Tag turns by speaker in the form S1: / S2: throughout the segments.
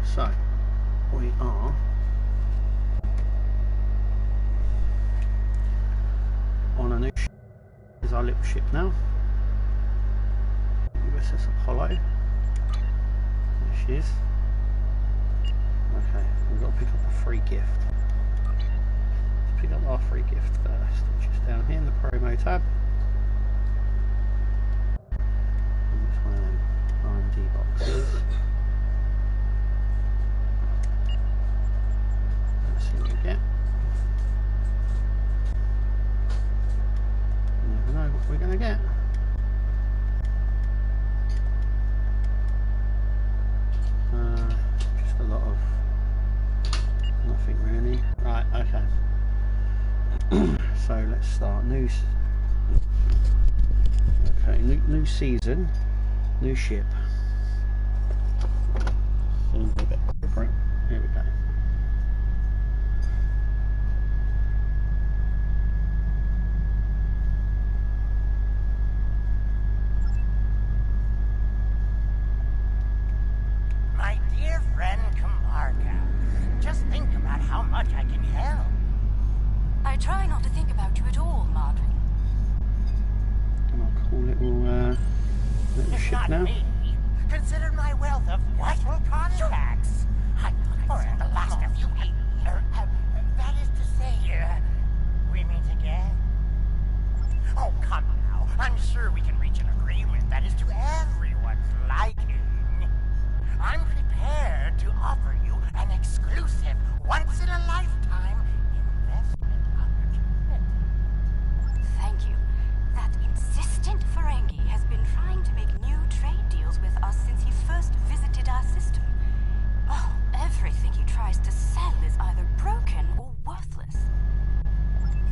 S1: So we are on a new ship. This is our little ship now. USS Apollo. There she is. Okay, we've got to pick up a free gift. Let's pick up our free gift first, which is down here in the promo tab. And it's one of them R&D boxes. Let's see what we get. You never know what we're going to get. Just a lot of nothing really. Right, okay. So let's start. New season, new ship. Seems a bit different. Here we go.
S2: My dear friend Camarga, just think about how much I can help.
S3: I try not to think about you at all, Marjorie.
S1: And our cool little
S2: If
S1: ship
S2: not
S1: now.
S2: me, consider my wealth of vital contacts. I'm looking for the last of you. That is to say, we meet again. Oh, come now. I'm sure we can reach an agreement that is to everyone's liking. I'm prepared to offer you an exclusive, once-in-a-lifetime investment opportunity.
S3: Thank you. That insistent Ferengi has been trying to make new trade deals with us since he first visited our system. Oh, everything he tries to sell is either broken or worthless.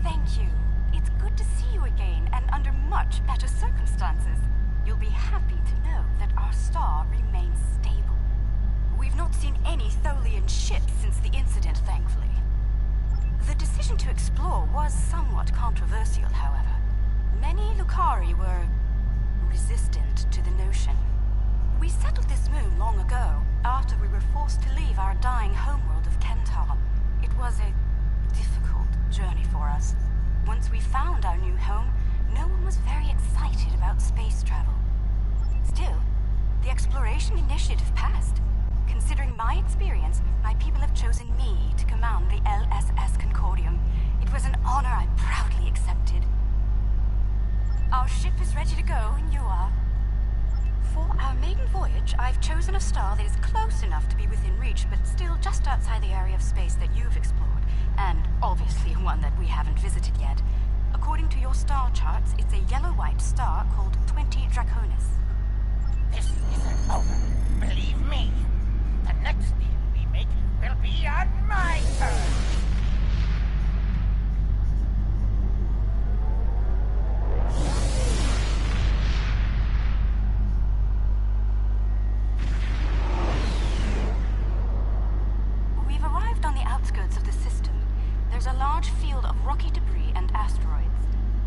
S3: Thank you. It's good to see you again, and under much better circumstances. You'll be happy to know that our star remains stable. We've not seen any Tholian ships since the incident, thankfully. The decision to explore was somewhat controversial, however. Many Lucari were resistant to the notion. We settled this moon long ago, after we were forced to leave our dying homeworld of Kentar. It was a difficult journey for us. Once we found our new home, no one was very excited about space travel. Still, the exploration initiative passed. Considering my experience, my people have chosen me to command the LSS Concordium. It was an honor I proudly accepted. Our ship is ready to go, and you are. For our maiden voyage, I've chosen a star that is close enough to be within reach, but still just outside the area of space that you've explored, and obviously one that we haven't visited yet. According to your star charts, it's a yellow-white star called 20 Draconis.
S2: This isn't over. Believe me, the next deal we make will be on my terms.
S3: We've arrived on the outskirts of the system. There's a large field of rocky debris and asteroids.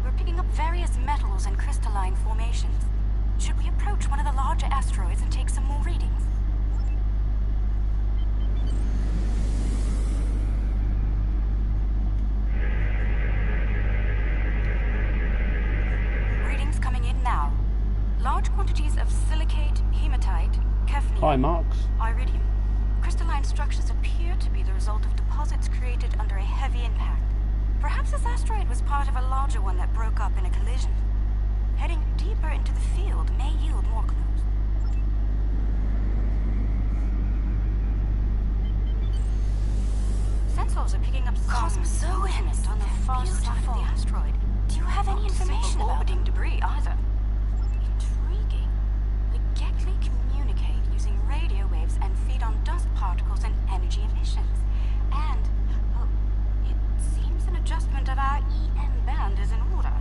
S3: We're picking up various metals and crystalline formations. Should we approach one of the larger asteroids and take some more readings? Readings coming in now. Large quantities of silicate, hematite, Kefni,
S1: Hi, Marks.
S3: iridium. Crystalline structures appear to be the result of deposits created under a heavy impact. Perhaps this asteroid was part of a larger one that broke up in a collision. Heading deeper into the field may yield more clues. Sensors are picking up some movement on the far side of the asteroid. Do you have any information about orbiting debris either? Intriguing. The Gekli communicate using radio waves and feed on dust particles and energy emissions. And, well, it seems an adjustment of our EM band is in order.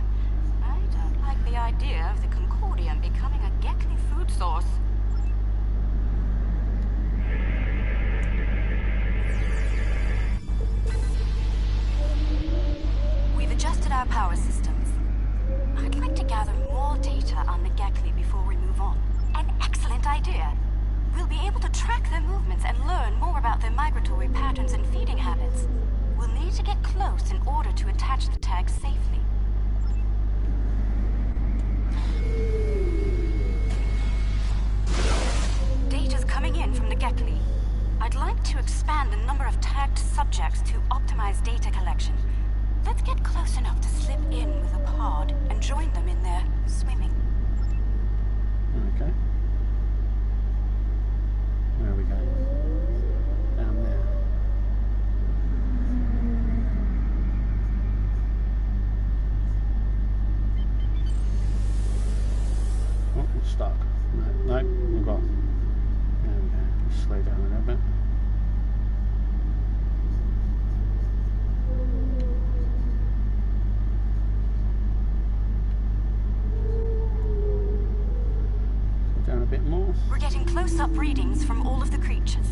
S3: I don't like the idea of the Concordium becoming a Gekli food source. We've adjusted our power systems. I'd like to gather more data on the Gekli before we move on. An excellent idea. we'll be able to track their movements and learn more about their migratory patterns and feeding habits. We'll need to get close in order to attach the tag safely. Data's coming in from the Gatli. I'd like to expand the number of tagged subjects to optimize data collection. Let's get close enough to slip in with a pod and join them in their swimming.
S1: Okay. Where are we going? Down there. Oh, we're stuck. No, we've got. There we go. Let's slow down a little bit. Down a bit more.
S3: We're getting close-up readings from all of the creatures.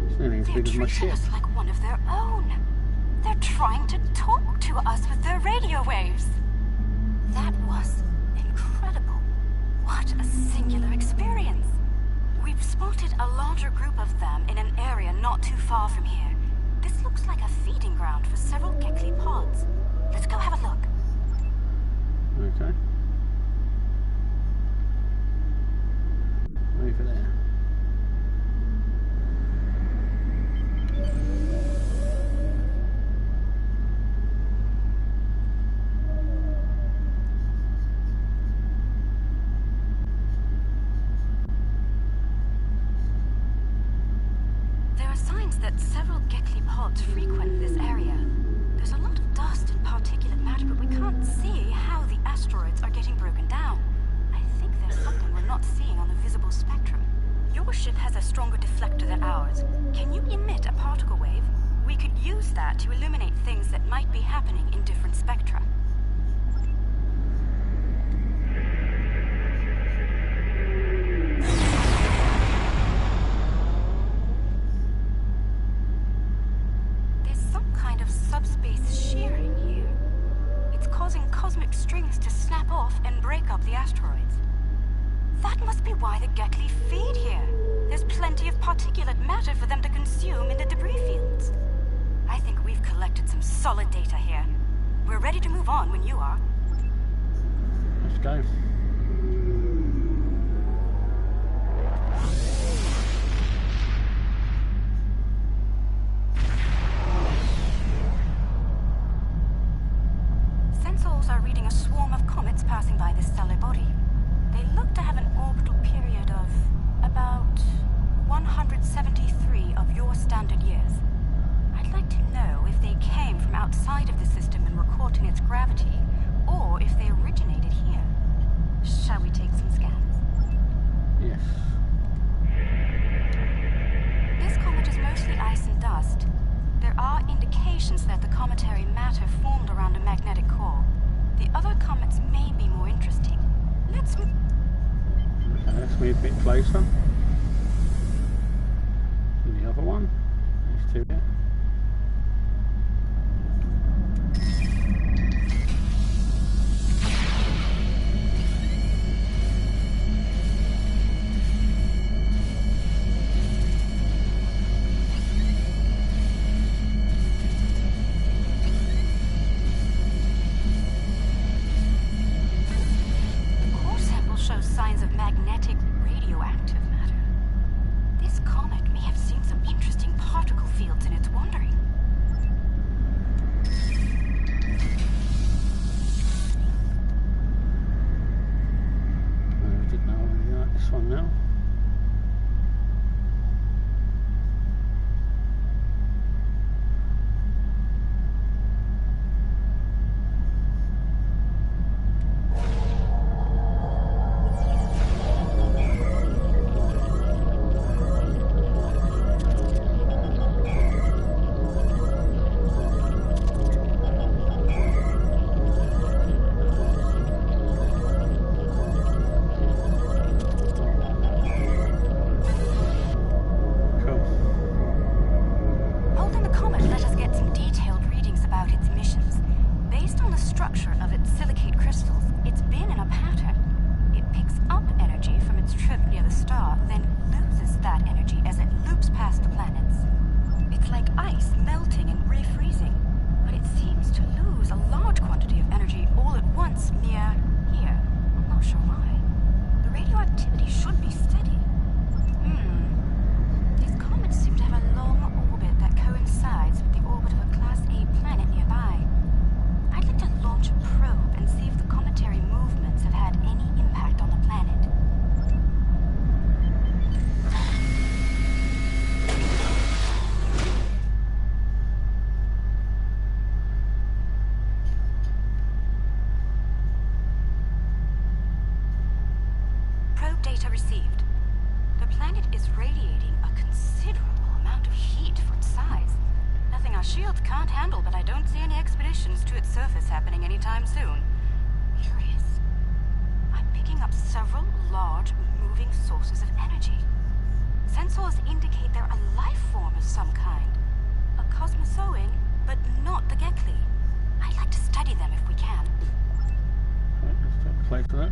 S1: It's nearly as
S3: They're
S1: big as my
S3: treating
S1: ship.
S3: us like one of their own. They're trying to talk to us with their radio waves. That was incredible. What a singular experience. We've spotted a larger group of them in an area not too far from here. This looks like a feeding ground for several Gekli pods. Let's go have a look.
S1: Okay. Over there.
S3: There are signs that several Gekli pods frequent this area. There's a lot of dust and particulate matter, but we can't see how the asteroids are getting broken down. I think there's something we're not seeing on the visible spectrum. Your ship has a stronger deflector than ours. Can you emit a particle wave? We could use that to illuminate things that might be happening in different spectra. Subspace shearing here. It's causing cosmic strings to snap off and break up the asteroids. That must be why the Gekli feed here. There's plenty of particulate matter for them to consume in the debris fields. I think we've collected some solid data here. We're ready to move on when you are.
S1: Let's go.
S3: Are reading a swarm of comets passing by this stellar body. They look to have an orbital period of about 173 of your standard years. I'd like to know if they came from outside of the system and were caught in its gravity, or if they originated here. Shall we take some scans?
S1: Yes.
S3: This comet is mostly ice and dust. There are indications that the cometary matter formed around a magnetic core. The other comets may be more interesting. Let's move.
S1: Okay, let's move a bit closer. And the other one. These two here.
S3: Shows signs of magnetic radioactive matter. This comet may have seen some interesting particle fields in its wandering.
S1: We didn't know anything like this one now.
S3: like ice melting and refreezing, but it seems to lose a large quantity of energy all at once near here. I'm not sure why. The radioactivity should be steady. These comets seem to have a long orbit that coincides with the orbit of a Class A planet nearby. I'd like to launch a probe and see if the cometary movements have had any impact on the planet. Probe data received. The planet is radiating a considerable amount of heat for its size. Nothing our shields can't handle, but I don't see any expeditions to its surface happening anytime soon. Curious. I'm picking up several large, moving sources of energy. Sensors indicate they're a life form of some kind. A cosmozoan, but not the Gekli. I'd like to study them if we can.
S1: Right, let's take a close to that.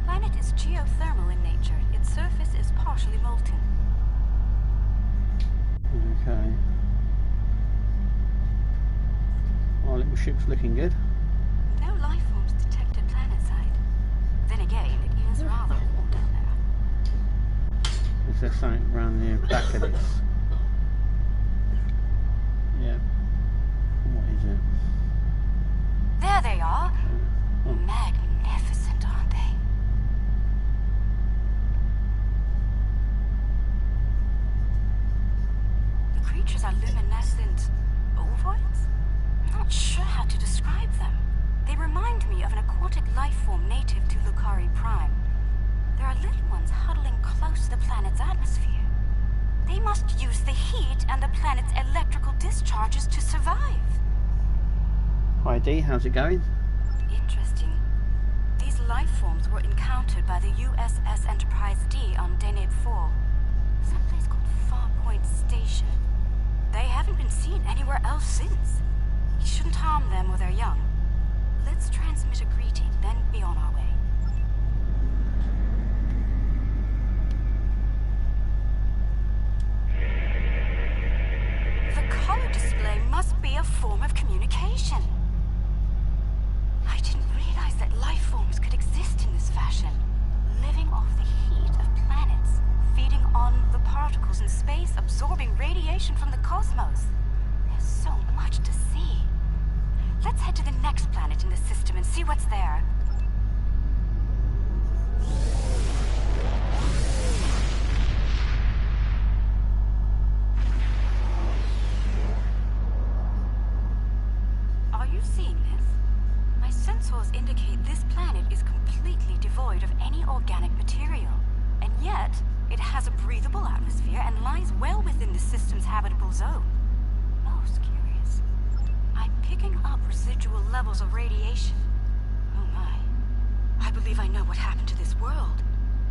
S3: Planet is geothermal in nature. Its surface is partially molten.
S1: Okay. Our little ship's looking good.
S3: No life forms detected planetside. Then again, it is rather warm down there.
S1: Is there something around the back of this? Yeah. What is it?
S3: There they are.
S1: Oh.
S3: Magnificent, aren't they? The creatures are luminescent ovoids? I'm not sure how to describe them. They remind me of an aquatic life form native to Lucari Prime. There are little ones huddling close to the planet's atmosphere. They must use the heat and the planet's electrical discharges to survive.
S1: Hi Dee, how's it going?
S3: Interesting. These life forms were encountered by the USS Enterprise D on Deneb 4, someplace called Farpoint Station. They haven't been seen anywhere else since. We shouldn't harm them or their young. Let's transmit a greeting, then be on our way. The color display must be a form of communication. I didn't realize that life forms could exist in this fashion, living off the heat of planets, feeding on the particles in space, absorbing radiation from the cosmos. There's so much to see. Let's head to the next planet in the system and see what's there. Are you seeing this? My sensors indicate this planet is completely devoid of any organic material, and yet it has a breathable atmosphere and lies well within the system's habitable zone. Most curious. I'm picking up residual levels of radiation. Oh my. I believe I know what happened to this world.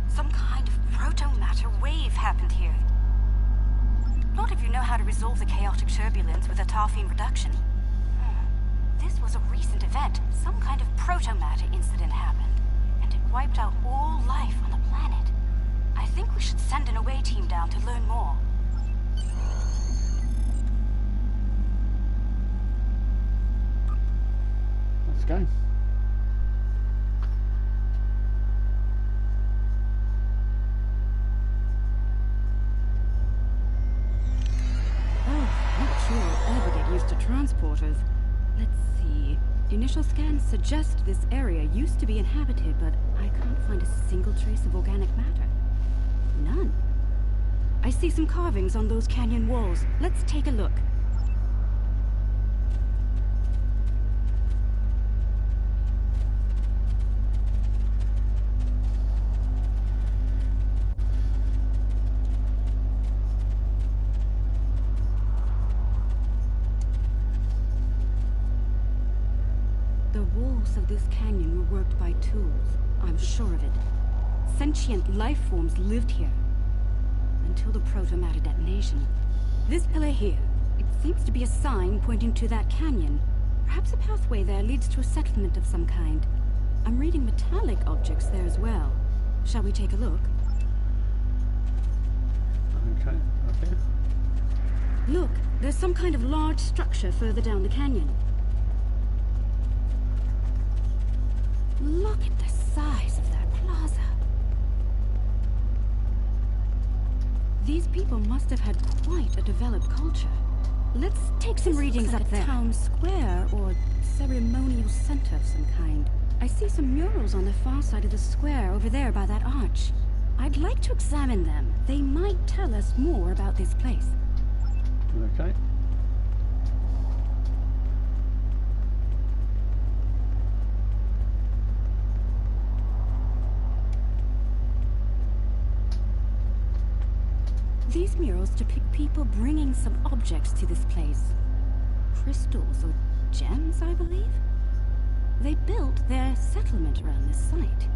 S3: Some kind of proto-matter wave happened here. Not if you know how to resolve the chaotic turbulence with a tarfine reduction. This was a recent event. Some kind of proto-matter incident happened, and it wiped out all life on the planet. I think we should send an away team down to learn more.
S1: Let's go.
S4: Oh, not sure I'll ever get used to transporters. Let's see. Initial scans suggest this area used to be inhabited, but I can't find a single trace of organic matter. None. I see some carvings on those canyon walls. Let's take a look. The walls of this canyon were worked by tools. I'm sure of it. Sentient life forms lived here. Until the proto-matter detonation. This pillar here, it seems to be a sign pointing to that canyon. Perhaps a pathway there leads to a settlement of some kind. I'm reading metallic objects there as well. Shall we take a look?
S1: Okay, up here.
S4: Look, there's some kind of large structure further down the canyon. Look at the size of that plaza. These people must have had quite a developed culture. Let's take some readings up there. Town square or ceremonial center of some kind. I see some murals on the far side of the square over there by that arch. I'd like to examine them. They might tell us more about this place.
S1: Okay.
S4: These murals depict people bringing some objects to this place. Crystals or gems, I believe? They built their settlement around this site.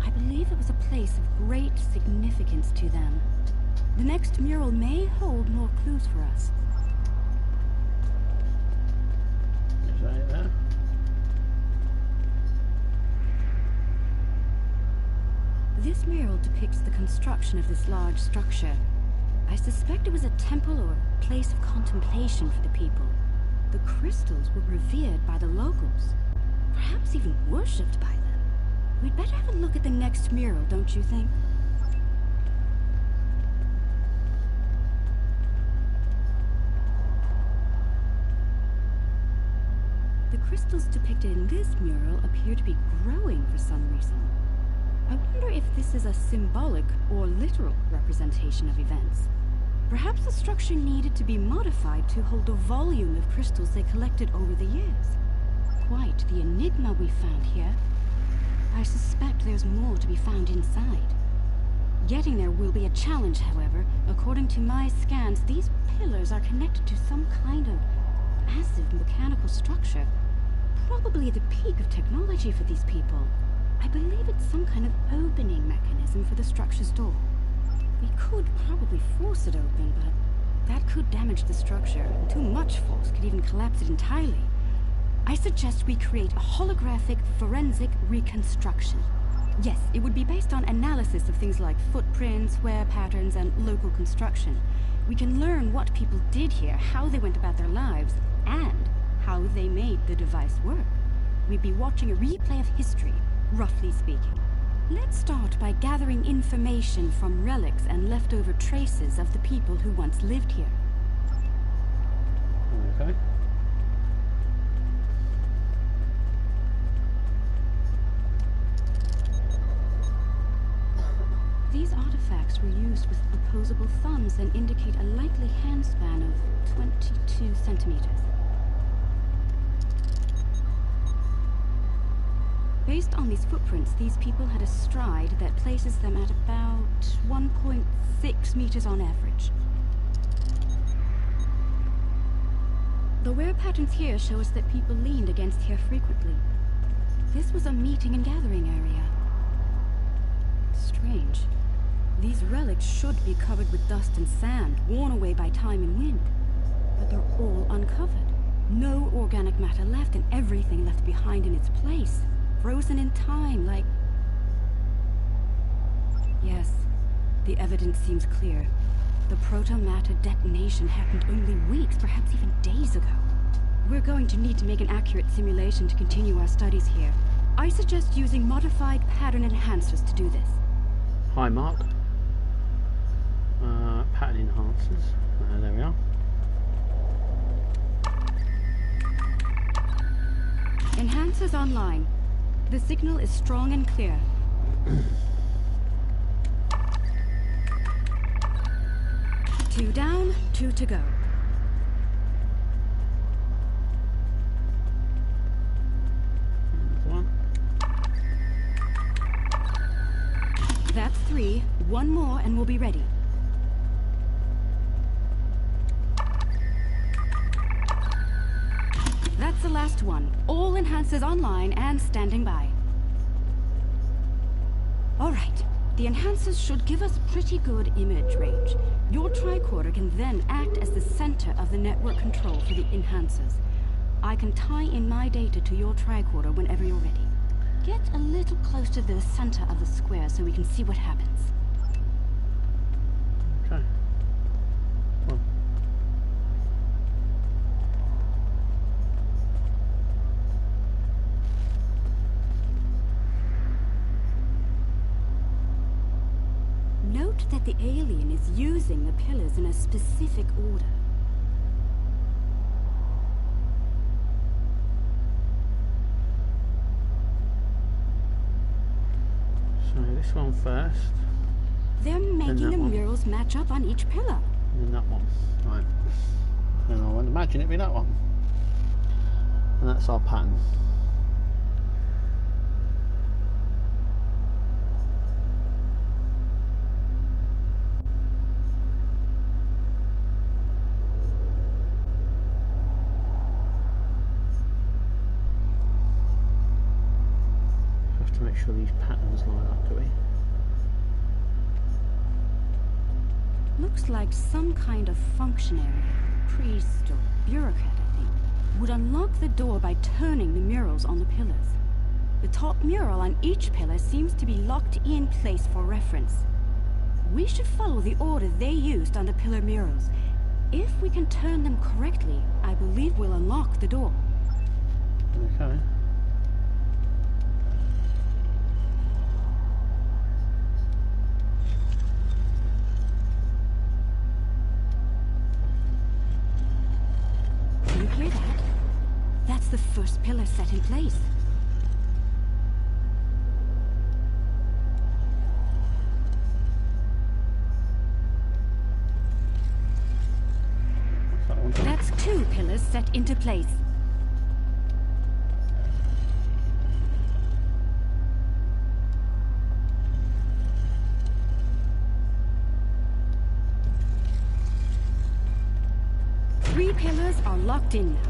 S4: I believe it was a place of great significance to them. The next mural may hold more clues for us.
S1: Is that it there?
S4: This mural depicts the construction of this large structure. I suspect it was a temple or place of contemplation for the people. The crystals were revered by the locals, perhaps even worshipped by them. We'd better have a look at the next mural, don't you think? The crystals depicted in this mural appear to be growing for some reason. I wonder if this is a symbolic or literal representation of events. Perhaps the structure needed to be modified to hold the volume of crystals they collected over the years. Quite the enigma we found here. I suspect there's more to be found inside. Getting there will be a challenge, however. According to my scans, these pillars are connected to some kind of massive mechanical structure. Probably the peak of technology for these people. I believe it's some kind of opening mechanism for the structure's door. We could probably force it open, but that could damage the structure, and too much force could even collapse it entirely. I suggest we create a holographic forensic reconstruction. Yes, it would be based on analysis of things like footprints, wear patterns, and local construction. We can learn what people did here, how they went about their lives, and how they made the device work. We'd be watching a replay of history, roughly speaking. Let's start by gathering information from relics and leftover traces of the people who once lived here.
S1: Okay.
S4: These artifacts were used with opposable thumbs and indicate a likely handspan of 22 centimeters. Based on these footprints, these people had a stride that places them at about 1.6 meters on average. The wear patterns here show us that people leaned against here frequently. This was a meeting and gathering area. Strange. These relics should be covered with dust and sand, worn away by time and wind. But they're all uncovered. No organic matter left, and everything left behind in its place. Frozen in time, like... Yes, the evidence seems clear. The proto-matter detonation happened only weeks, perhaps even days ago. We're going to need to make an accurate simulation to continue our studies here. I suggest using modified pattern enhancers to do this.
S1: Hi, Mark. Pattern enhancers. There we are.
S4: Enhancers online. The signal is strong and clear. 2 down, 2 to go.
S1: One.
S4: That's 3. 1 more and we'll be ready. That's the last one. All enhancers online and standing by. All right. The enhancers should give us pretty good image range. Your tricorder can then act as the center of the network control for the enhancers. I can tie in my data to your tricorder whenever you're ready. Get a little close to the center of the square so we can see what happens.
S1: Okay.
S4: doubt that the alien is using the pillars in a specific order.
S1: So this one first.
S4: They're making the murals match up on each pillar.
S1: And then that one. Right. And I would imagine it'd be that one. And that's our pattern. Have to make sure these patterns line up, do we?
S4: Looks like some kind of functionary, priest or bureaucrat, I think, would unlock the door by turning the murals on the pillars. The top mural on each pillar seems to be locked in place for reference. We should follow the order they used on the pillar murals. If we can turn them correctly, I believe we'll unlock the door.
S1: Okay.
S4: Do you hear that? That's the first pillar set in place. That's 2 pillars set into place. Three pillars are locked in now.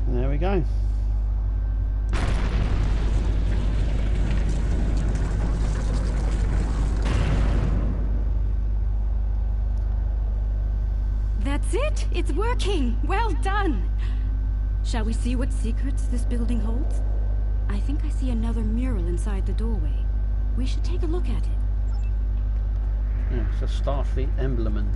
S1: There we go.
S4: That's it! It's working! Well done! Shall we see what secrets this building holds? I think I see another mural inside the doorway. We should take a look at it.
S1: Yeah, it's a Starfleet emblem.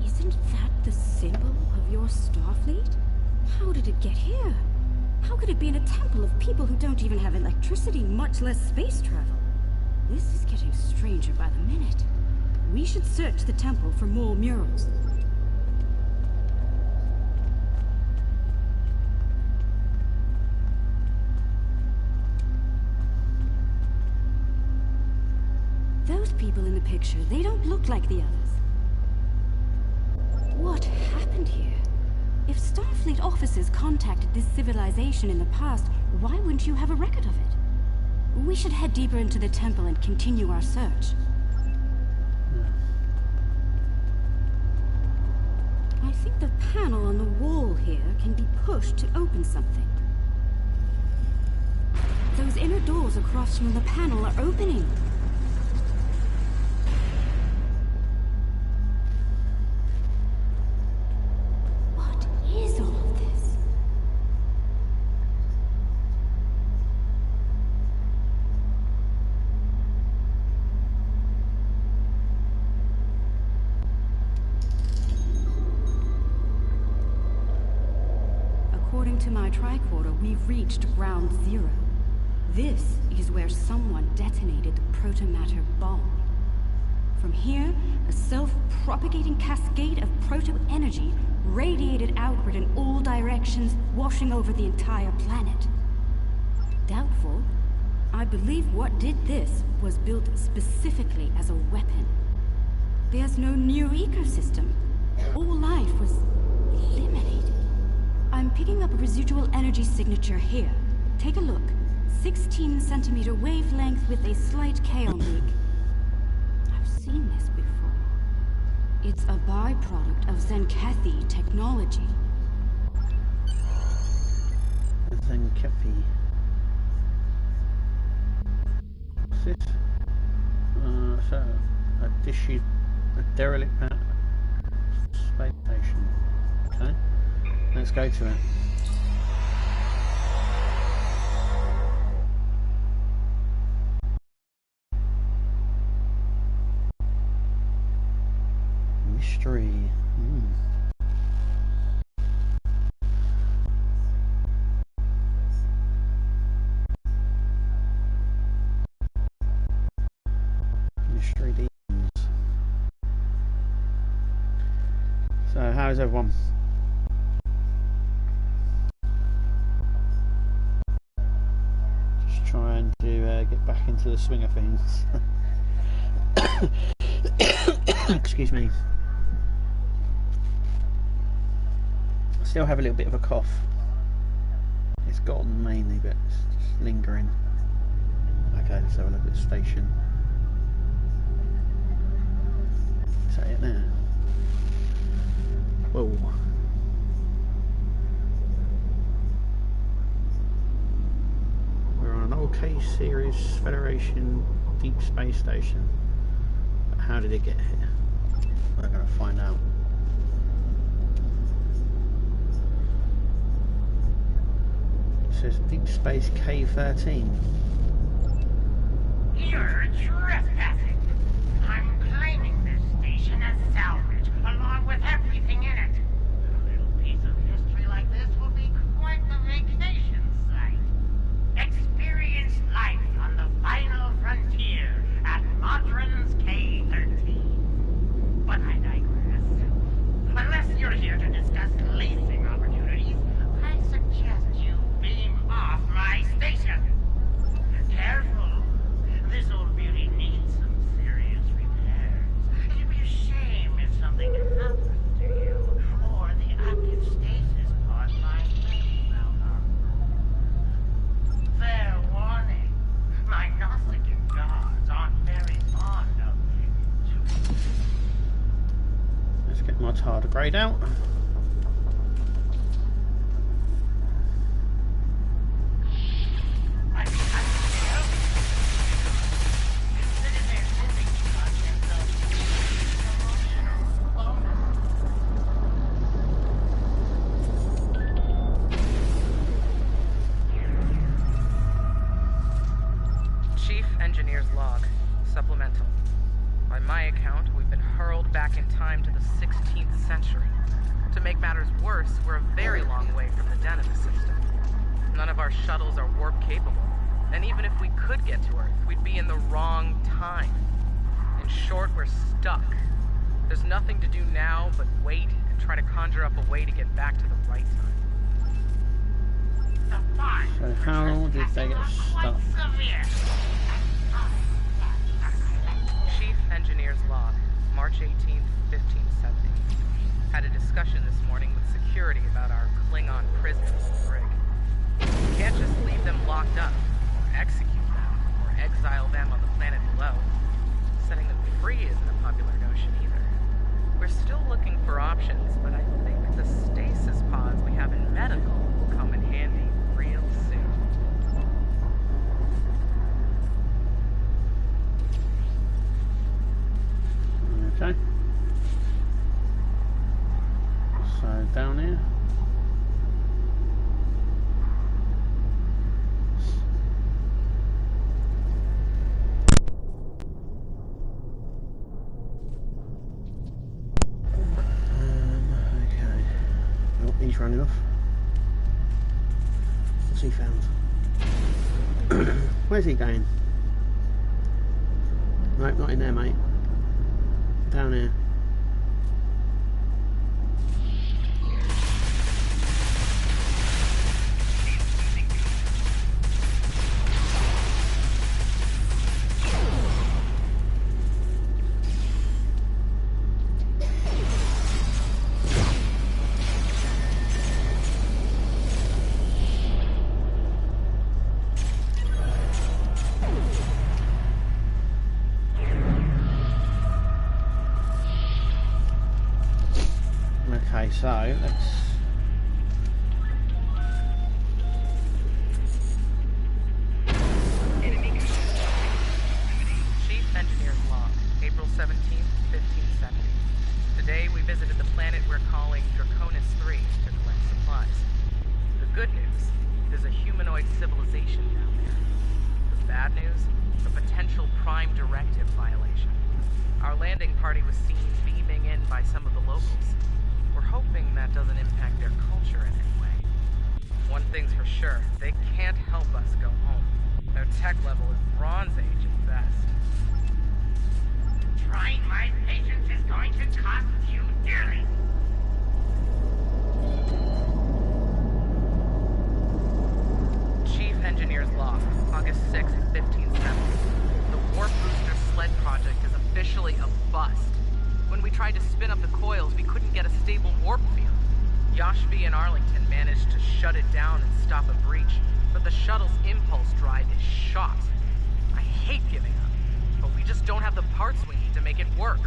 S4: Isn't that the symbol of your Starfleet? How did it get here? How could it be in a temple of people who don't even have electricity, much less space travel? This is getting stranger by the minute. We should search the temple for more murals. Those people in the picture, they don't look like the others. What happened here? If Starfleet officers contacted this civilization in the past, why wouldn't you have a record of it? We should head deeper into the temple and continue our search. I think the panel on the wall here can be pushed to open something. Those inner doors across from the panel are opening. What is all of this? According to my tricorder, we've reached ground zero. This is where someone detonated the protomatter bomb. From here, a self-propagating cascade of proto-energy radiated outward in all directions, washing over the entire planet. Doubtful. I believe what did this was built specifically as a weapon. There's no new ecosystem. All life was eliminated. I'm picking up a residual energy signature here. Take a look. 16-centimeter wavelength with a slight kaon leak. I've seen this before. It's a byproduct of Zenkethi technology.
S1: Zenkethi. What's this? So a derelict Space station. Okay. Let's go to it. Mystery. Mystery demons. So, how's everyone? Just trying to get back into the swing of things. Excuse me. I still have a little bit of a cough. It's gone mainly, but it's just lingering. Okay, let's have a look at the station. Is that it there? Whoa. We're on an old K-series Federation deep space station. But how did it get here? We're going to find out. It says Deep Space K-13.
S2: You're trespassing. I'm claiming this station as salvage, along with everything in it. A little piece of history like this will be quite the vacation site. Experience life on the final frontier at Modron's K-13. But I digress. Unless you're here to discuss leasing opportunities, I suggest you beam off my station. Careful. This old beauty needs some serious repairs. It'd be a shame if something happened to you, or the active stasis pod might malfunction. Fair warning. My Nautican gods aren't very fond of me.
S1: Let's get my tardigrade out.
S5: Chief Engineer's Log. Supplemental. By my account, we've been hurled back in time to the 16th century. To make matters worse, we're a very long way from the den of the system. None of our shuttles are warp capable, and even if we could get to Earth, we'd be in the wrong time. In short, we're stuck. There's nothing to do now but wait and try to conjure up a way to get back to the right time.
S1: So how did they get stuck?
S5: Chief Engineer's Log, March 18th, 1570. Had a discussion this morning with security about our Klingon prisoners in the brig. We can't just leave them locked up, or execute them, or exile them on the planet below. Setting them free isn't a popular notion either. We're still looking for options, but I think the stasis pods we have in medical will come in handy real soon.
S1: Okay. So down here. Okay. Oh, he's running off. What's he found? Where's he going? Nope, not in there, mate. Down here. Okay, so let's
S5: Chief Engineer's Log, April 17th, 1570. Today we we visited the planet we're calling Draconis 3 to collect supplies. The good news, there's a humanoid civilization down there. The bad news, a potential Prime Directive violation. Our landing party was seen beaming in by some of the locals. We're hoping that doesn't impact their culture in any way. One thing's for sure, they can't help us go home. Their tech level is Bronze Age at best.
S2: Trying my patience is going to cost you dearly.
S5: Chief Engineer's Log, August 6, 1570. The Warp Booster Sled Project is officially a bust. When we tried to spin up the coils, we couldn't get a stable warp field. Yashvi and Arlington managed to shut it down and stop a breach, but the shuttle's impulse drive is shot. I hate giving up, but we just don't have the parts we need to make it work.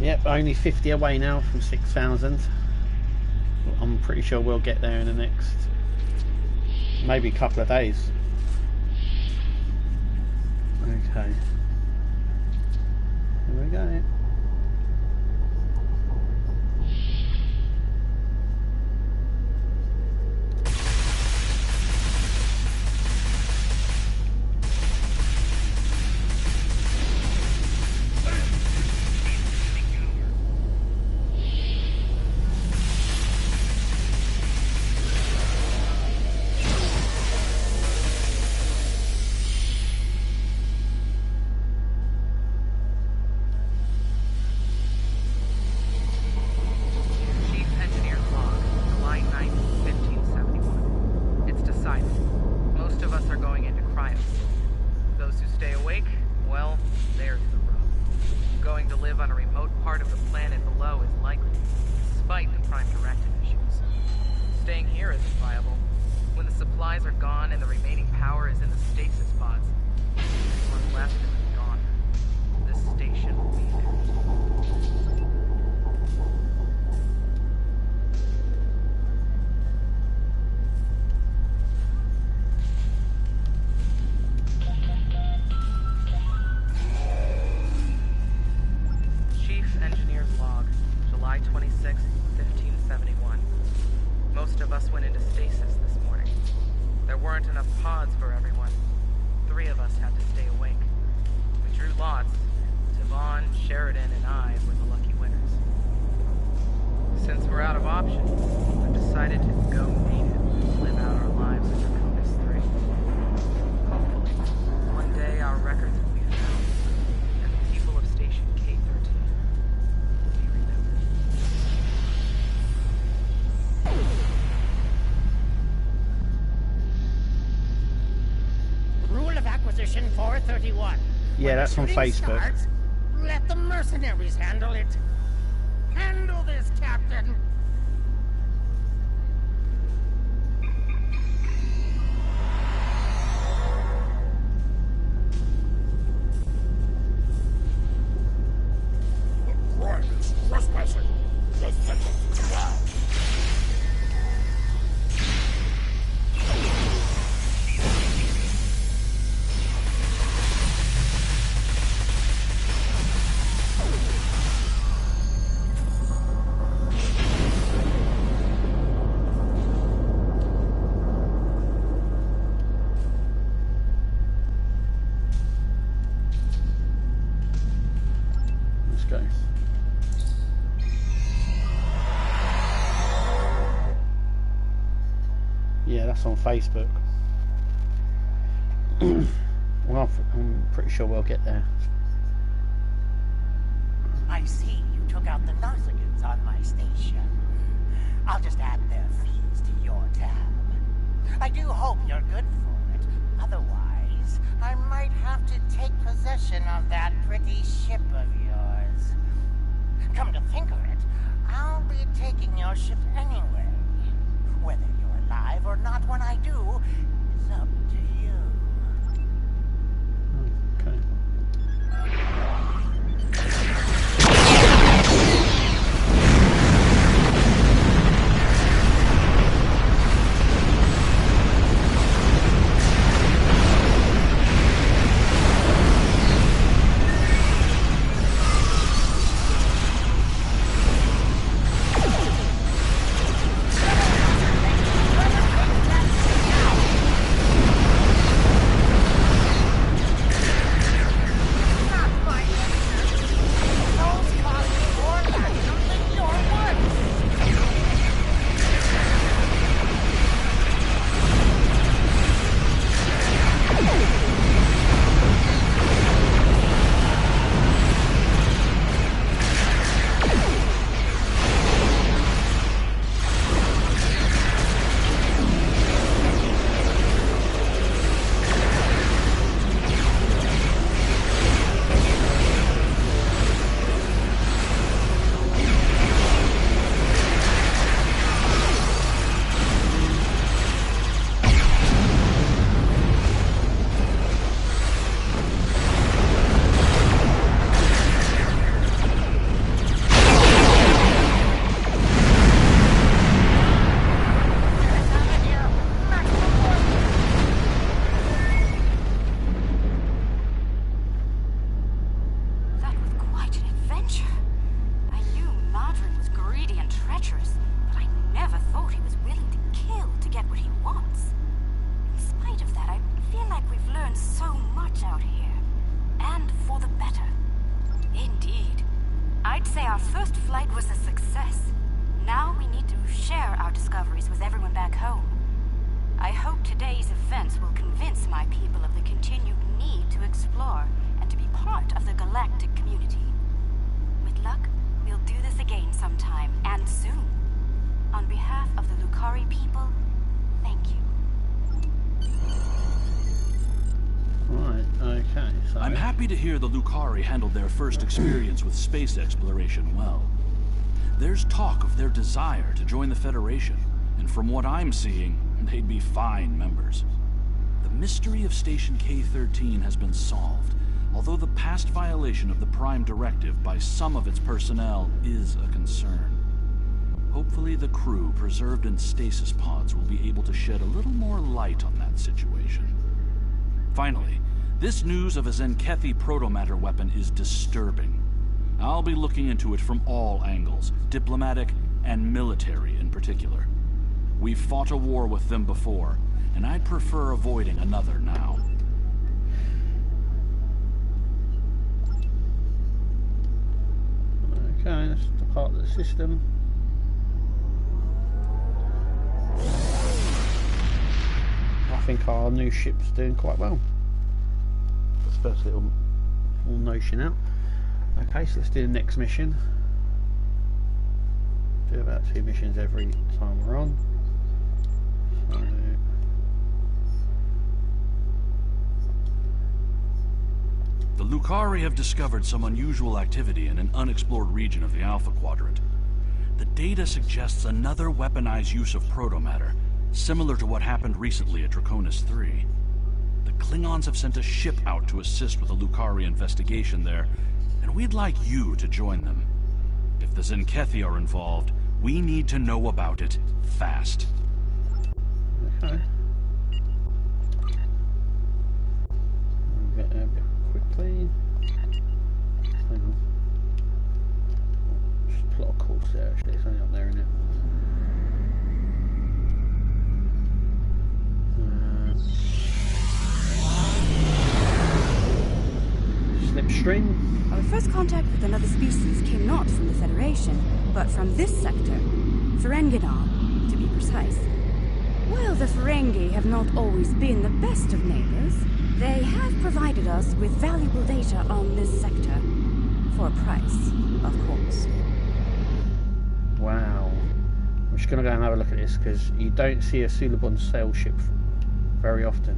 S1: Yep, only 50 away now from 6,000. I'm pretty sure we'll get there in the next maybe a couple of days. Okay. Here we go.
S2: Acquisition 431.
S1: Yeah, that's on Facebook.
S2: Starts, let the mercenaries handle it. Handle this, Captain.
S6: The Prime is trespassing. The sentence is out.
S1: On Facebook. Well, I'm pretty sure we'll get there.
S2: I see you took out the Nausicaans on my station. I'll just add their fees to your tab. I do hope you're good for it. Otherwise, I might have to take possession of that pretty ship of yours. Come to think of it, I'll be taking your ship anyway. Whether you're alive or not when I do is up to you.
S1: Okay.
S3: adventure. I knew Madron was greedy and treacherous, but I never thought he was willing to kill to get what he wants. In spite of that, I feel like we've learned so much out here. And for the better. Indeed. I'd say our first flight was a success. Now we need to share our discoveries with everyone back home. I hope today's events will convince my people of the continued need to explore and to be part of the galactic community. With luck, we'll do this again sometime, and soon. On behalf of the Lucari people, thank you.
S1: Right, okay, so...
S7: I'm happy to hear the Lucari handled their first experience with space exploration well. There's talk of their desire to join the Federation, and from what I'm seeing, they'd be fine members. The mystery of Station K-13 has been solved, although the past violation of the Prime Directive by some of its personnel is a concern. Hopefully the crew preserved in stasis pods will be able to shed a little more light on that situation. Finally, this news of a Zenkethi protomatter weapon is disturbing. I'll be looking into it from all angles, diplomatic and military in particular. We've fought a war with them before, and I'd prefer avoiding another now.
S1: Okay, that's the part of the system. I think our new ship's doing quite well. That's the first little notion out. Okay, so let's do the next mission. Do about 2 missions every time we're on. So...
S7: The Lucari have discovered some unusual activity in an unexplored region of the Alpha Quadrant. The data suggests another weaponized use of protomatter, similar to what happened recently at Draconis 3. The Klingons have sent a ship out to assist with the Lucari investigation there, and we'd like you to join them. If the Zenkethi are involved, we need to know about it fast.
S1: Okay. I'll get there a bit quickly. Hang on. Just plot a course there actually, it's only up there, isn't it? Slipstream.
S4: Our first contact with another species came not from the Federation, but from this sector. Ferenginar, to be precise. While the Ferengi have not always been the best of neighbors, they have provided us with valuable data on this sector. For a price, of course.
S1: Wow. I'm just going to go and have a look at this, because you don't see a Suliban sail ship very often.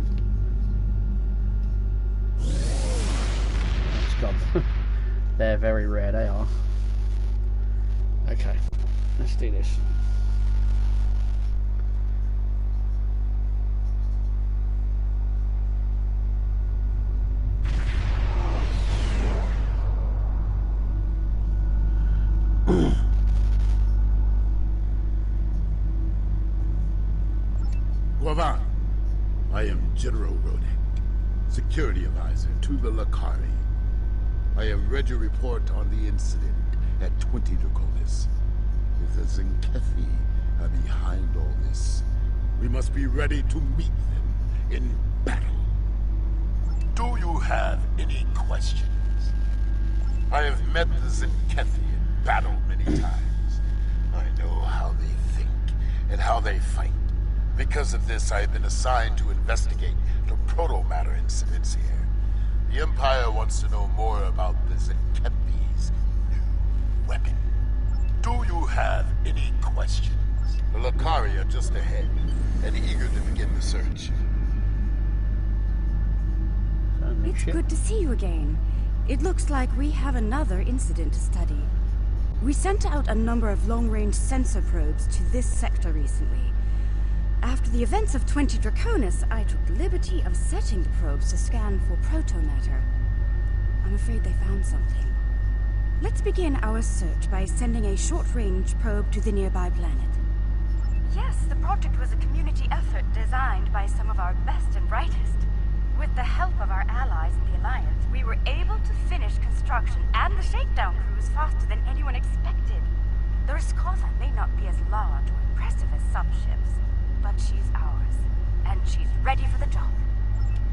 S1: It's gone. They're very rare, they are. Okay, let's do this.
S6: Guavan, I am General Rodek, Security Advisor to the Lucari. I have read your report on the incident at 20 Draconis. If the Zenkethi are behind all this, we must be ready to meet them in battle. Do you have any questions? I have met the Zenkethi in battle many times. I know how they think and how they fight. Because of this, I have been assigned to investigate the protomatter incidents here. The Empire wants to know more about the Zenkethi's new weapon. Do you have any questions? The Lucari are just ahead and eager to begin the search.
S4: It's good to see you again. It looks like we have another incident to study. We sent out a number of long-range sensor probes to this sector recently. After the events of 20 Draconis, I took the liberty of setting the probes to scan for protomatter. I'm afraid they found something. Let's begin our search by sending a short-range probe to the nearby planet.
S3: Yes, the project was a community effort designed by some of our best and brightest. With the help of our allies in the Alliance, we were able to finish construction destruction, and the shakedown crew is faster than anyone expected. The Riskova may not be as large or impressive as some ships, but she's ours, and she's ready for the job.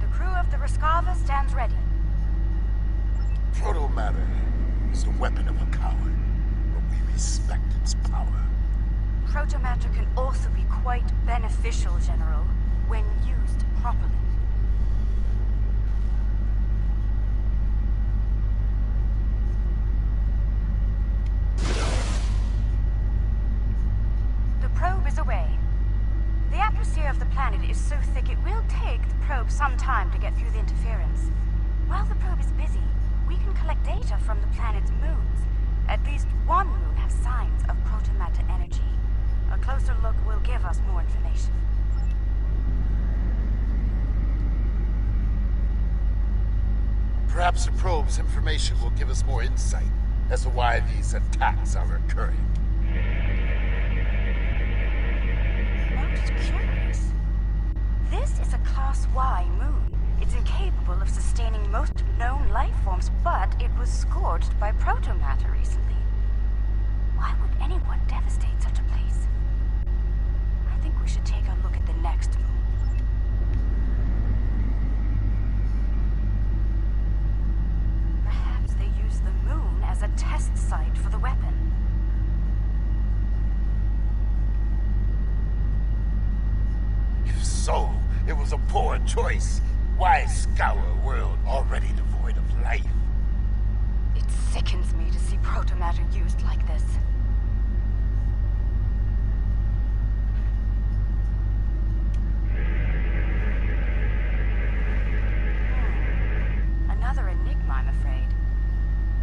S3: The crew of the Riskova stands ready.
S6: Proto-matter is the weapon of a coward, but we respect its power.
S3: Proto-matter can also be quite beneficial, General, when used properly. The probe is away. The atmosphere of the planet is so thick it will take the probe some time to get through the interference. While the probe is busy, we can collect data from the planet's moons. At least one moon has signs of proto-matter energy. A closer look will give us more information.
S6: Perhaps the probe's information will give us more insight as to why these attacks are occurring.
S3: Most curious. This is a Class Y moon. It's incapable of sustaining most known life forms, but it was scorched by proto-matter recently. Why would anyone devastate such a place? I think we should take a look at the next moon. Perhaps they used the moon as a test site for the weapon.
S6: If so, it was a poor choice. Why scour a world already devoid of life?
S3: It sickens me to see proto-matter used like this. Another enigma, I'm afraid.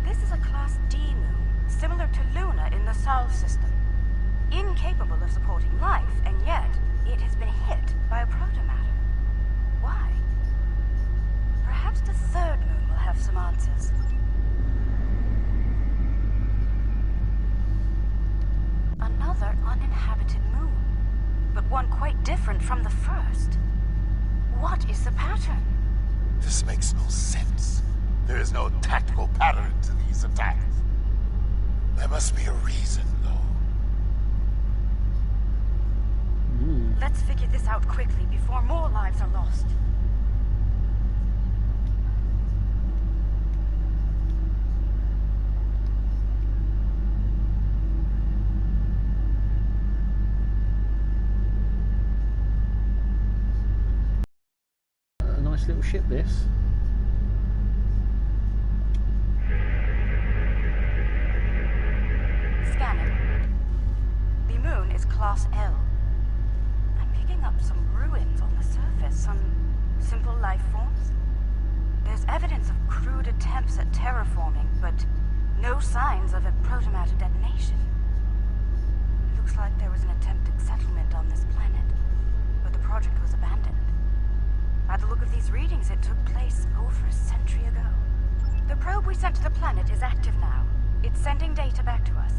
S3: This is a Class D moon, similar to Luna in the Sol system. Incapable of supporting life, and yet it has been hit by a proto-matter. Why? Perhaps the third moon will have some answers. Another uninhabited moon, but one quite different from the first. What is the pattern?
S6: This makes no sense. There is no tactical pattern to these attacks. There must be a reason, though.
S3: Let's figure this out quickly before more lives are lost.
S1: A nice little ship, this.
S3: Scanning. The moon is Class L. I'm picking up some ruins on the surface, some simple life forms. There's evidence of crude attempts at terraforming, but no signs of a proto-matter detonation. It looks like there was an attempted settlement on this planet, but the project was abandoned. By the look of these readings, it took place over a century ago. The probe we sent to the planet is active now. It's sending data back to us.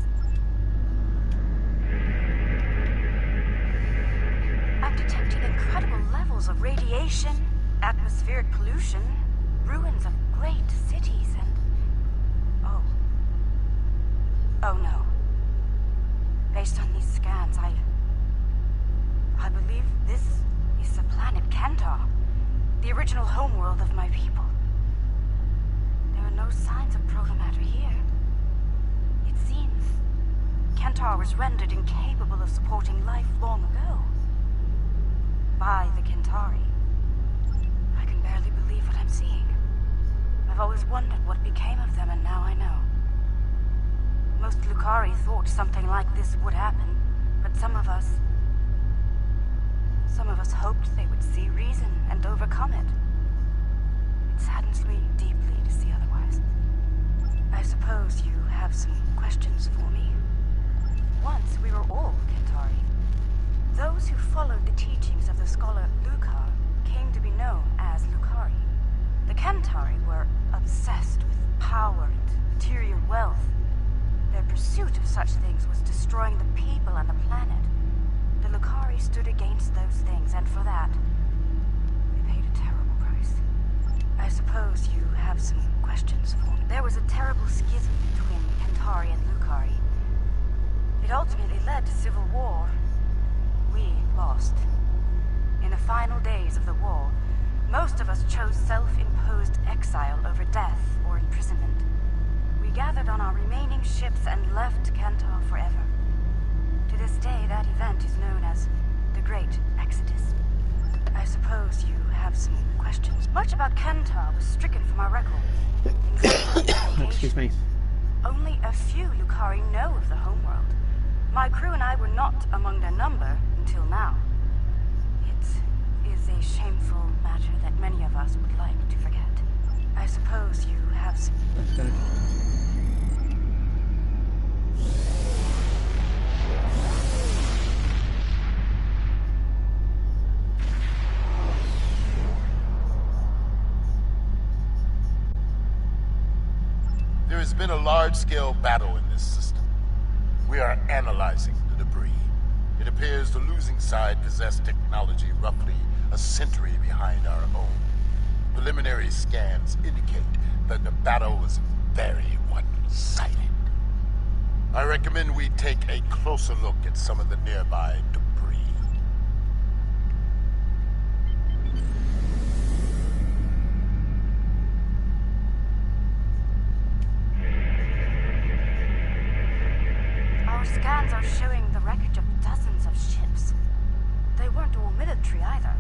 S3: I'm detecting incredible levels of radiation, atmospheric pollution, ruins of great cities, and... Oh no. Based on these scans, I believe this is the planet Kantar, the original homeworld of my people. There are no signs of proto-matter here. It seems Kantar was rendered incapable of supporting life long ago. By the Kentari. I can barely believe what I'm seeing. I've always wondered what became of them, and now I know. Most Lukari thought something like this would happen, but some of us hoped they would see reason and overcome it. It saddens me deeply to see otherwise. I suppose you have some questions for me. Once we were all Kentari. Those who followed the teachings of the scholar Lukar came to be known as Lukari. The Kentari were obsessed with power and material wealth. Their pursuit of such things was destroying the people and the planet. The Lukari stood against those things, and for that, they paid a terrible price. I suppose you have some questions for me. There was a terrible the war, most of us chose self-imposed exile over death or imprisonment. We gathered on our remaining ships and left Kantar forever. To this day, that event is known as the Great Exodus. I suppose you have some questions. Much about Kantar was stricken from our record.
S1: Excuse me.
S3: Only a few Yukari know of the homeworld. My crew and I were not among their number until now. It is a shameful matter that many of us would like to forget. I suppose you have some...
S1: Let's go.
S6: There has been a large-scale battle in this system. We are analyzing the debris. It appears the losing side possessed technology roughly a century behind our own. Preliminary scans indicate that the battle was very one-sided. I recommend we take a closer look at some of the nearby debris.
S3: Our scans are showing the wreckage of dozens of ships. They weren't all military either.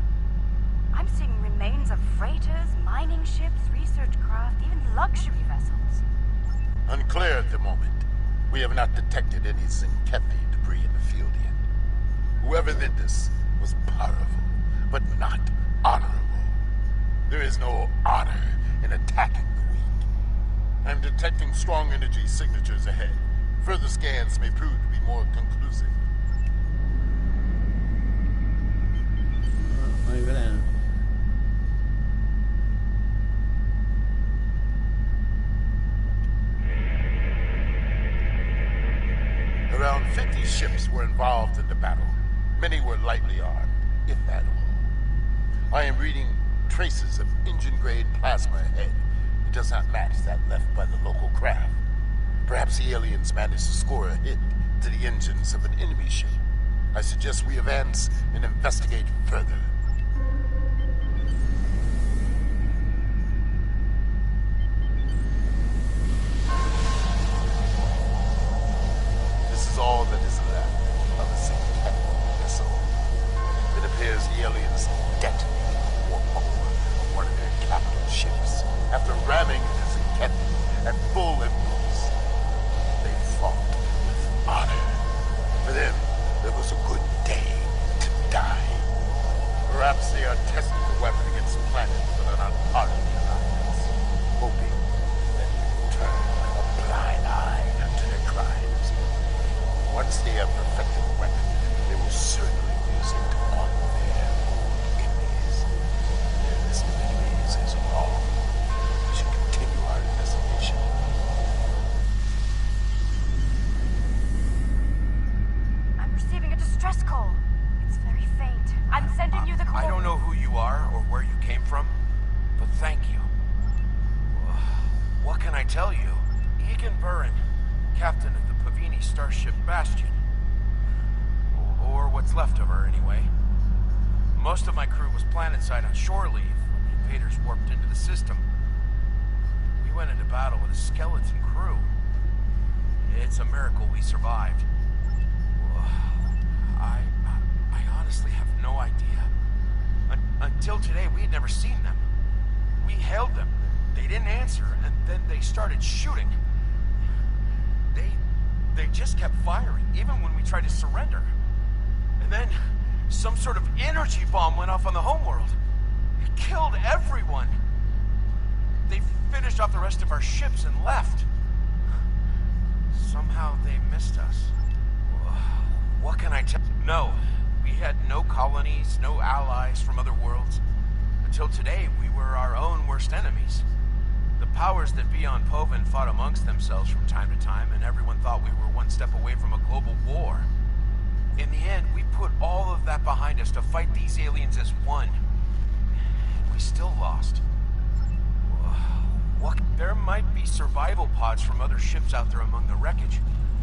S3: I'm seeing remains of freighters, mining ships, research craft, even luxury vessels.
S6: Unclear at the moment. We have not detected any Zinkethi debris in the field yet. Whoever did this was powerful, but not honorable. There is no honor in attacking the weak. I'm detecting strong energy signatures ahead. Further scans may prove to be more conclusive.
S1: Over there.
S6: Around 50 ships were involved in the battle. Many were lightly armed, if at all. I am reading traces of engine-grade plasma ahead. It does not match that left by the local craft. Perhaps the aliens managed to score a hit to the engines of an enemy ship. I suggest we advance and investigate further. This is all that is left of a Zinkethi missile. It appears the aliens detonated the warp core of one of their capital ships. After ramming the Zinkethi at full impulse, they fought with honor. For them, it was a good day to die. Perhaps they are testing the weapon against planets that are not part of the Alliance, hoping that we will turn a blind eye to their crimes. Once they have perfected the weapon, they will certainly use it on their own enemies. Their list of enemies is long. We should continue our investigation.
S3: I'm receiving a distress call. It's very faint. I'm sending you the call.
S8: I don't know who you are or where you came from, but thank you. What can I tell you? Egan Burin, captain of the Pavini starship Bastion. Or what's left of her, anyway. Most of my crew was planetside on shore leave when the invaders warped into the system. We went into battle with a skeleton crew. It's a miracle we survived. I honestly have no idea. Until today, we had never seen them. We hailed them. They didn't answer, and then they started shooting. They just kept firing, even when we tried to surrender. And then, some sort of energy bomb went off on the homeworld. It killed everyone. They finished off the rest of our ships and left. Somehow they missed us. What can I tell? No, we had no colonies, no allies from other worlds. Until today, we were our own worst enemies. The powers that be on Povan fought amongst themselves from time to time, and everyone thought we were one step away from a global war. In the end, we put all of that behind us to fight these aliens as one. And we still lost. What? There might be survival pods from other ships out there among the wreckage.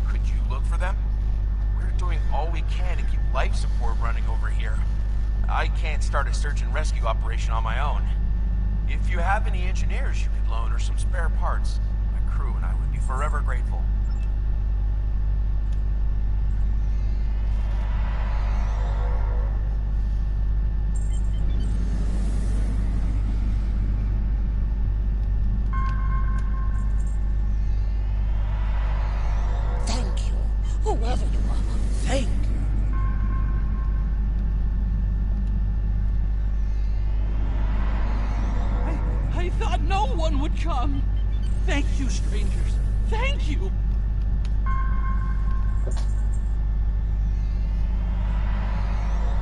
S8: Could you look for them? We're doing all we can to keep life support running over here. I can't start a search and rescue operation on my own. If you have any engineers you could loan or some spare parts, my crew and I would be forever grateful.
S2: Thank you, whoever you are. Thank you.
S7: I thought no one would come. Thank you, strangers. Thank you.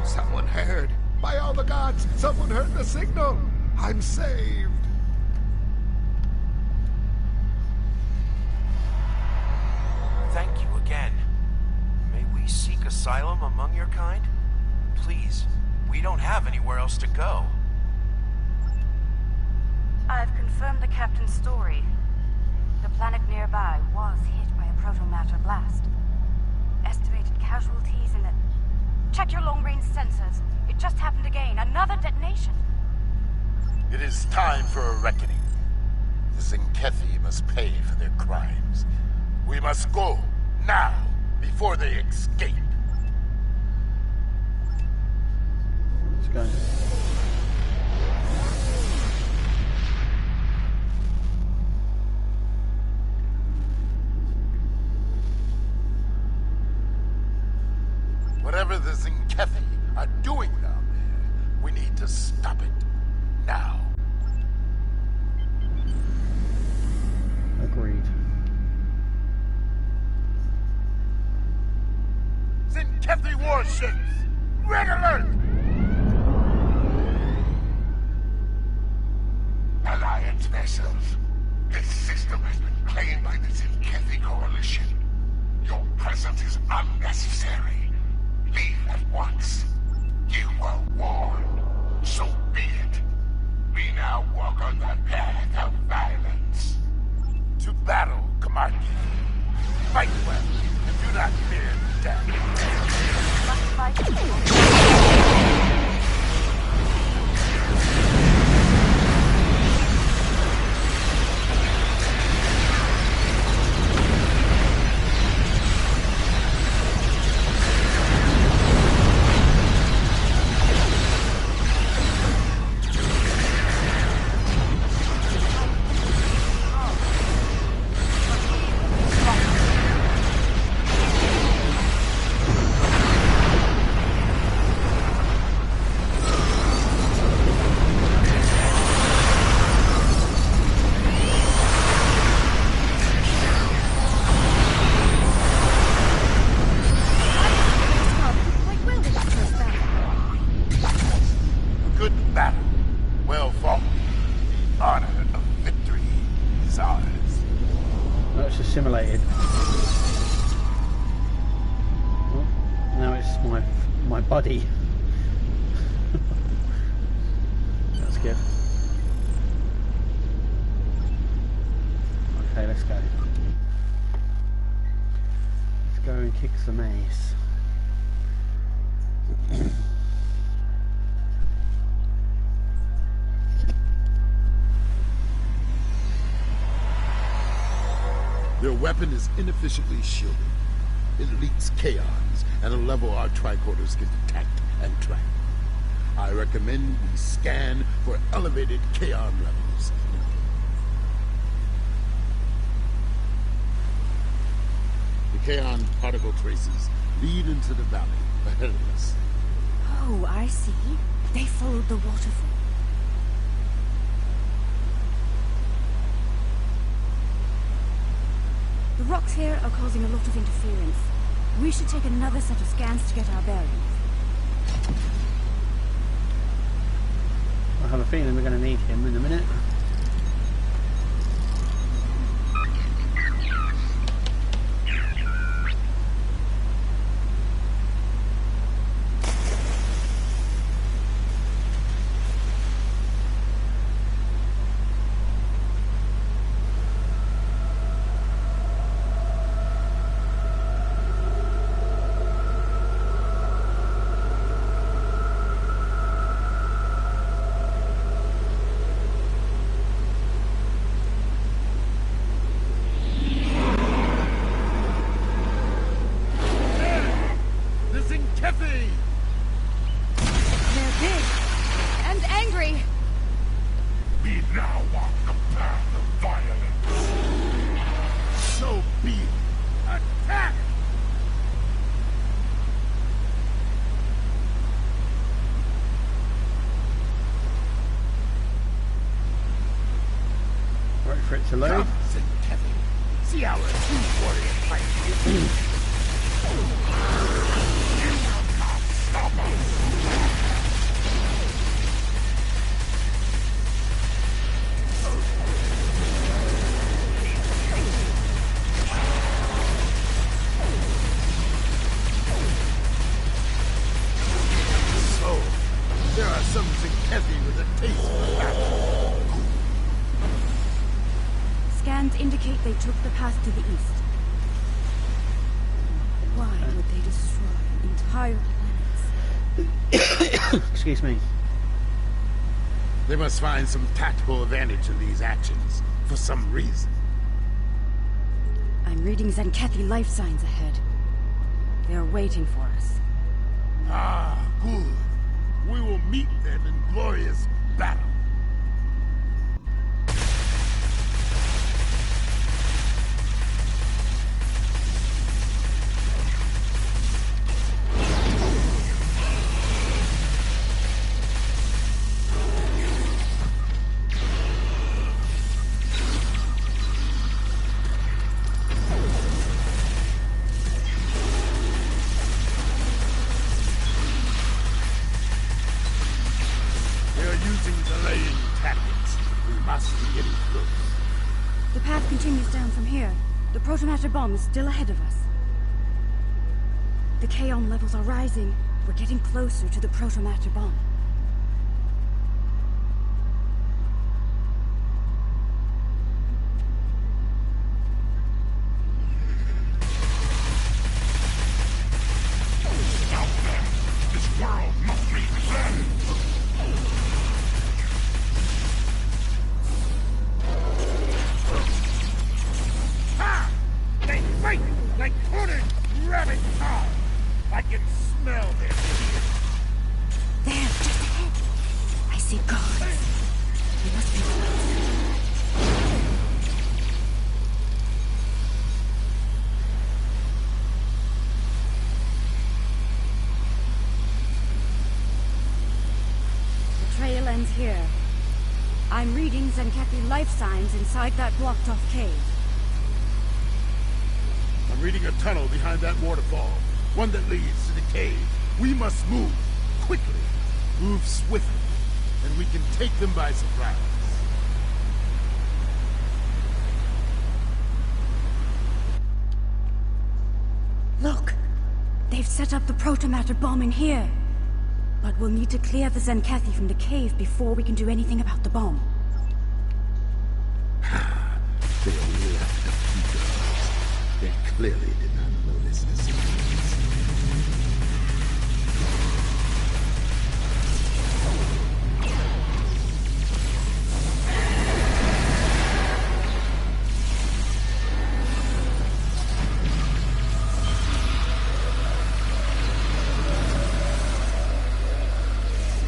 S6: Someone heard. By all the gods, someone heard the signal. I'm saved.
S8: Thank you again. May we seek asylum among your kind? Please, we don't have anywhere else to go.
S3: I've confirmed the captain's story. The planet nearby was hit by a proto-matter blast. Estimated casualties in the... Check your long-range sensors. It just happened again. Another detonation.
S6: It is time for a reckoning. The Zinkethi must pay for their crimes. We must go, now, before they escape.
S1: Let's go.
S6: Whatever the Zinkethi are doing down there, we need to stop it. Now.
S1: Agreed.
S6: Zinkethi warships! Red alert! Alliance vessels. This system has been claimed by the Zinkethi Coalition. Your presence is unnecessary. Leave at once. You were warned. So be it. We now walk on the path of violence. To battle, Commander. Fight well, and do not fear death.
S3: Must fight.
S1: Simulated. Oh, now it's my buddy. That's good. Okay, let's go. Let's go and kick some ass.
S6: Their weapon is inefficiently shielded. It leaks kaons at a level our tricorders can detect and track. I recommend we scan for elevated kaon levels. The kaon particle traces lead into the valley ahead of us.
S4: Oh, I see. They followed the waterfall. The rocks here are causing a lot of interference. We should take another set of scans to get our bearings.
S1: I have a feeling we're going to need him in a minute.
S6: be attacked!
S1: Wait for it to load.
S6: Come, St. Kevin. See our true warrior fight. You will not stop us! So, there are some Zinkethi with a taste for battle.
S4: Scans indicate they took the path to the east. Why would they destroy entire planets?
S1: Excuse me.
S6: They must find some tactical advantage in these actions, for some reason.
S4: I'm reading Zenkethi life signs ahead. They're waiting for us.
S6: Ah, good. We will meet them in glorious battle.
S4: The path continues down from here. The protomatter bomb is still ahead of us. The Kaon levels are rising. We're getting closer to the protomatter bomb.
S6: This world must be cleansed. Ha! They fight like hooded rabbit cows. I can smell their fear.
S4: There, just ahead. I see guards. We must be close. The trail ends here. I'm reading Zenkethi life signs inside that blocked-off cave.
S6: I'm reading a tunnel behind that waterfall. One that leads to the cave. We must move quickly. Move swiftly. And we can take them by surprise.
S4: Look! They've set up the protomatter bomb in here. But we'll need to clear the Zenkethi from the cave before we can do anything about the bomb.
S6: They only left a few guards. They clearly did not notice the signs.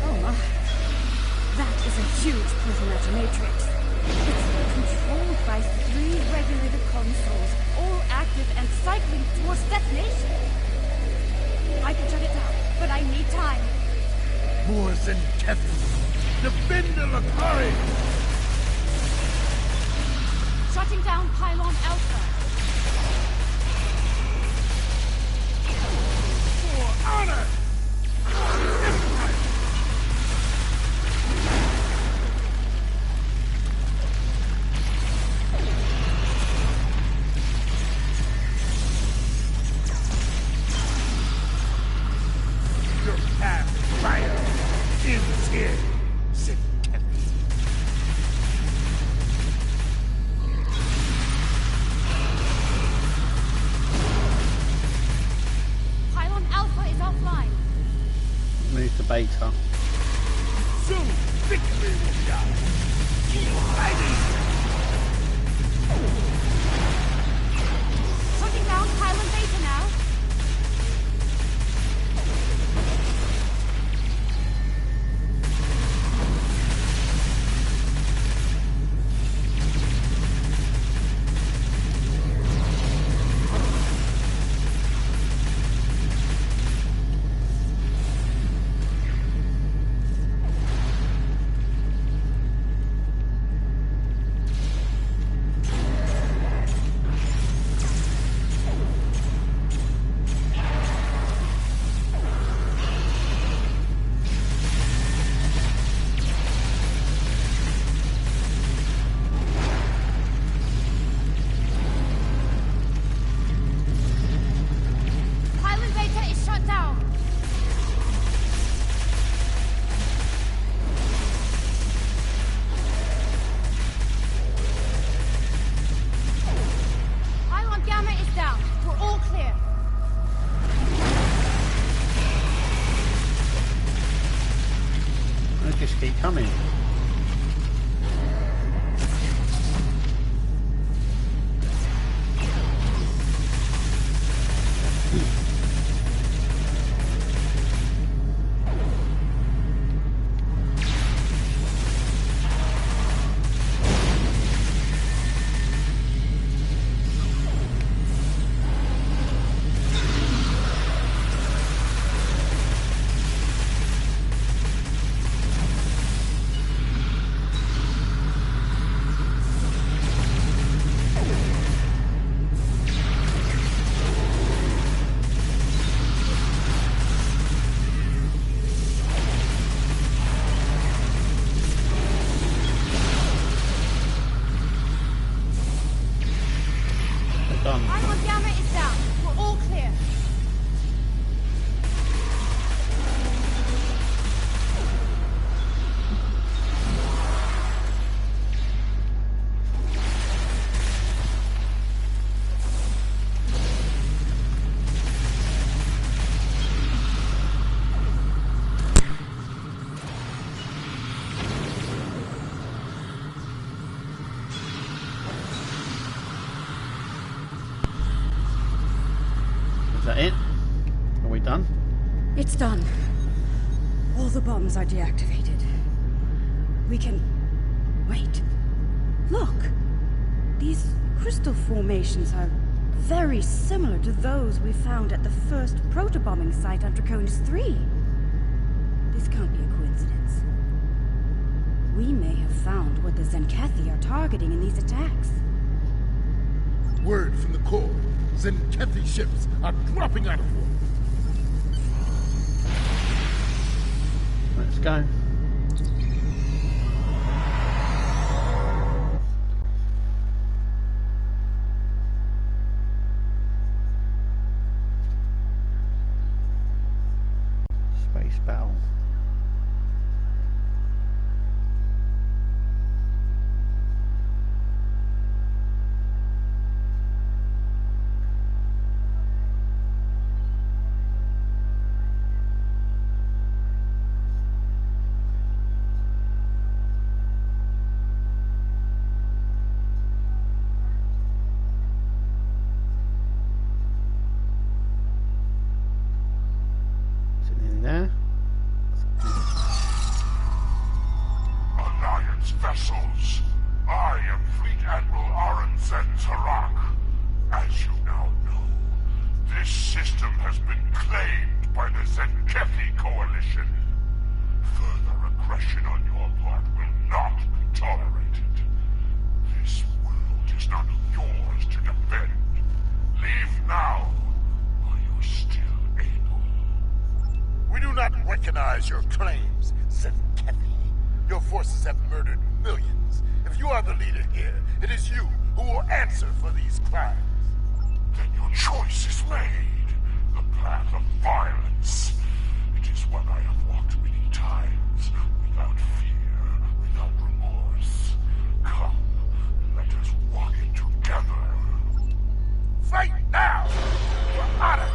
S4: Oh my. That is a huge protomatter matrix. It's controlled by 3 regulated consoles, all active and cycling towards detonation. I can shut it down, but I need time.
S6: More than Kevin. Defend the Lakari!
S4: Shutting down Pylon Alpha.
S6: For honor! Your path of fire ends here, said Kevin.
S4: Pylon Alpha is offline.
S1: Move to beta.
S6: Soon, victory will be ours. Keep fighting!
S4: Shutting down Pylon Beta now.
S1: coming.
S9: Armor gamma is down. We're all clear.
S1: Is that it? Are we done?
S4: It's done. All the bombs are deactivated. We can... Wait. Look! These crystal formations are very similar to those we found at the first protobombing site on Draconis 3. This can't be a coincidence. We may have found what the Zenkethi are targeting in these attacks.
S6: Word from the core. Zenkethi ships are dropping out of war.
S1: Let's go. Space battle. Is it nearly there?
S10: Alliance vessels. I am Fleet Admiral Aranzen Tarak. As you now know, this system has been claimed by the Zenkethi Coalition. Further aggression on your part will not be tolerated. This world is not yours to defend. Leave now, while you're still able.
S6: We do not recognize your claims, Zenkethi. Your forces have murdered millions. If you are the leader here, it is you who will answer for these crimes.
S10: Then your choice is made. The path of violence. It is one I have walked many times, without fear, without remorse. Come, let us walk it together.
S6: Fight now! For honor!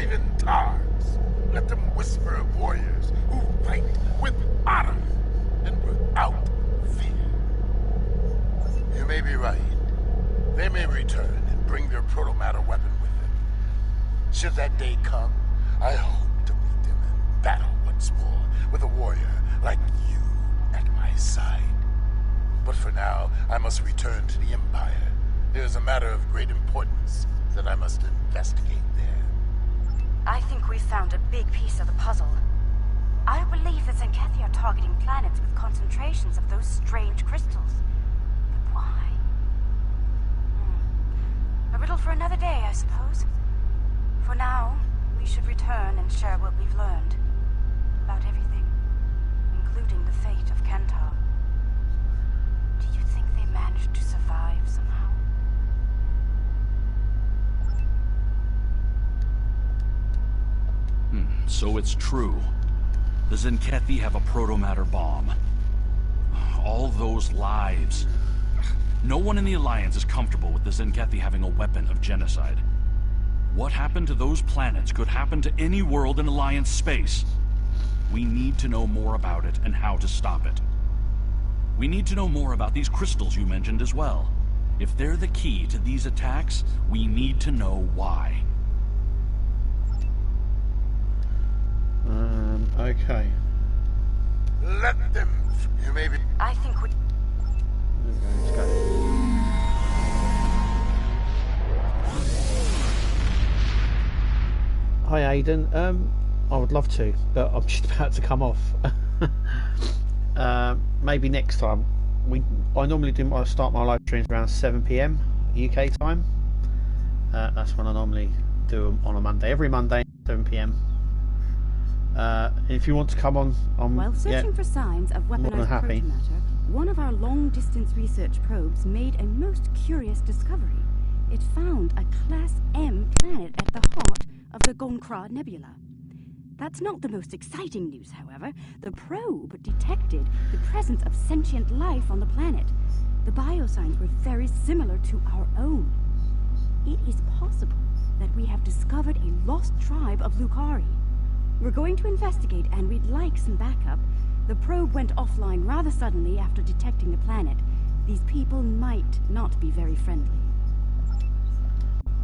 S10: craven tars. Let them whisper of warriors who fight with honor and without fear. You may be right. They may return and bring their protomatter weapon with them. Should that day come, I hope to meet them in battle once more with a warrior like you at my side. But for now, I must return to the Empire. There is a matter of great importance that I must investigate there.
S3: I think we've found a big piece of the puzzle. I believe the Zenkethi are targeting planets with concentrations of those strange crystals. But why? A riddle for another day, I suppose. For now, we should return and share what we've learned. About everything. Including the fate of Kentar. Do you think they managed to survive somehow?
S7: So it's true. The Zenkethi have a protomatter bomb. All those lives. No one in the Alliance is comfortable with the Zenkethi having a weapon of genocide. What happened to those planets could happen to any world in Alliance space. We need to know more about it and how to stop it. We need to know more about these crystals you mentioned as well. If they're the key to these attacks, we need to know why.
S1: Okay.
S10: Let them... You may be...
S3: I think we...
S1: Let's go. Hi Aiden, I would love to, but I'm just about to come off. Maybe next time. I normally start my live streams around 7 PM UK time. That's when I normally do them on a Monday. Every Monday, 7 PM. If you want to come on,
S4: while searching for signs of weaponized protomatter, one of our long-distance research probes made a most curious discovery. It found a Class M planet at the heart of the Gonkra Nebula. That's not the most exciting news, however. The probe detected the presence of sentient life on the planet. The biosigns were very similar to our own. It is possible that we have discovered a lost tribe of Lukari. We're going to investigate, and we'd like some backup. The probe went offline rather suddenly after detecting the planet. These people might not be very friendly.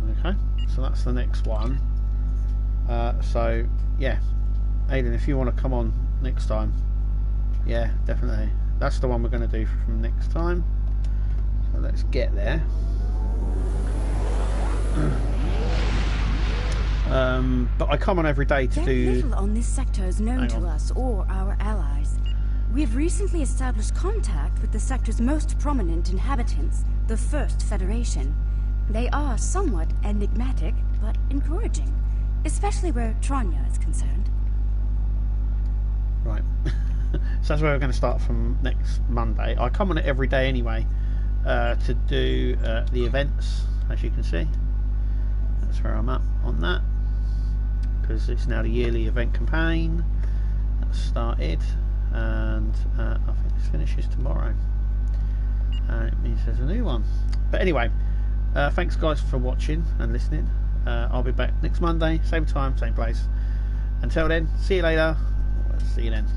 S1: Okay, so that's the next one. So, yeah. Aiden, if you want to come on next time, yeah, definitely. That's the one we're going to do from next time. So let's get there. But I come on every day to do...
S4: Very little on this sector is known to us or our allies. We've recently established contact with the sector's most prominent inhabitants, the First Federation. They are somewhat enigmatic, but encouraging, especially where Tranya is concerned.
S1: Right. So that's where we're going to start from next Monday. I come on it every day anyway to do the events, as you can see. That's where I'm at on that, because it's now the yearly event campaign that's started, and I think this finishes tomorrow, and it means there's a new one. But anyway, thanks guys for watching and listening. I'll be back next Monday, same time, same place. Until then, see you later. See you then.